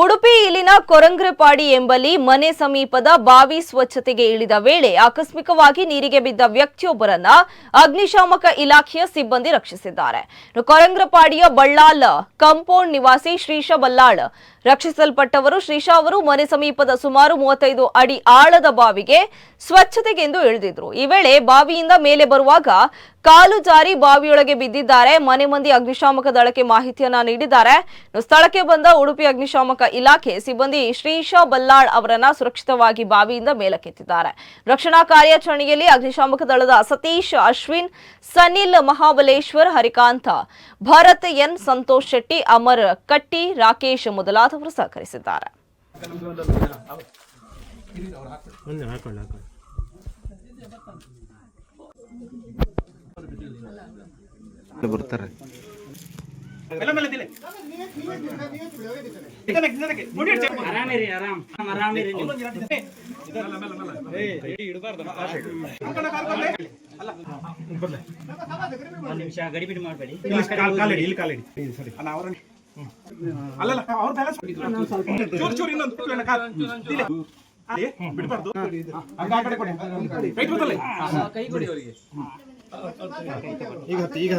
ಉಡುಪಿ ಇಲ್ಲಿನ ಕೊರಂಗ್ರೆಪಾಡಿ ಎಂಬಲ್ಲಿ ಮನೆ ಸಮೀಪದ ಬಾವಿ ಸ್ವಚ್ಛತೆಗೆ ಇಳಿದ ವೇಳೆ ಆಕಸ್ಮಿಕವಾಗಿ ನೀರಿಗೆ ಬಿದ್ದ ವ್ಯಕ್ತಿಯೊಬ್ಬರನ್ನ ಅಗ್ನಿಶಾಮಕ ಇಲಾಖೆಯ ಸಿಬ್ಬಂದಿ ರಕ್ಷಿಸಿದ್ದಾರೆ. ಕೊರಂಗ್ರೆಪಾಡಿಯ ಬಳ್ಳಾಲ್ ಕಾಂಪೌಂಡ್ ನಿವಾಸಿ ಶ್ರೀಶ ಬಲ್ಲಾಳ್ ರಕ್ಷಿಸಲ್ಪಟ್ಟವರು. ಶ್ರೀಶಾ ಅವರು ಮನೆ ಸಮೀಪದ ಸುಮಾರು 35 ಅಡಿ ಆಳದ ಬಾವಿಗೆ ಸ್ವಚ್ಛತೆಗೆಂದು ಇಳಿದಿದ್ರು. ಈ ವೇಳೆ ಬಾವಿಯಿಂದ ಮೇಲೆ ಬರುವಾಗ ಕಾಲು ಜಾರಿ ಬಾವಿಯೊಳಗೆ ಬಿದ್ದಿದ್ದಾರೆ. ಮನೆ ಮಂದಿ ಅಗ್ನಿಶಾಮಕ ದಳಕ್ಕೆ ಮಾಹಿತಿಯನ್ನ ನೀಡಿದ್ದಾರೆ. ಸ್ಥಳಕ್ಕೆ ಬಂದ ಉಡುಪಿ ಅಗ್ನಿಶಾಮಕ ಇಲಾಖೆ ಸಿಬ್ಬಂದಿ ಶ್ರೀಶಾ ಬಲ್ಲಾಳ್ ಅವರನ್ನ ಸುರಕ್ಷಿತವಾಗಿ ಬಾವಿಯಿಂದ ಮೇಲಕ್ಕೆತ್ತಿದ್ದಾರೆ. ರಕ್ಷಣಾ ಕಾರ್ಯಾಚರಣೆಯಲ್ಲಿ ಅಗ್ನಿಶಾಮಕ ದಳದ ಸತೀಶ್, ಅಶ್ವಿನ್, ಸನಿಲ್ ಮಹಾಬಲೇಶ್ವರ್, ಹರಿಕಾಂತ, ಭರತ್ ಎನ್, ಸಂತೋಷ್ ಶೆಟ್ಟಿ, ಅಮರ್ ಕಟ್ಟಿ, ರಾಕೇಶ್ ಮೊದಲಾದವರು ಸಹಕರಿಸಿದ್ದಾರೆ. ಬರ್ತಾರೆ ಗಡಿಬಿಡಿ ಮಾಡಬೇಡಿ. ಈಗ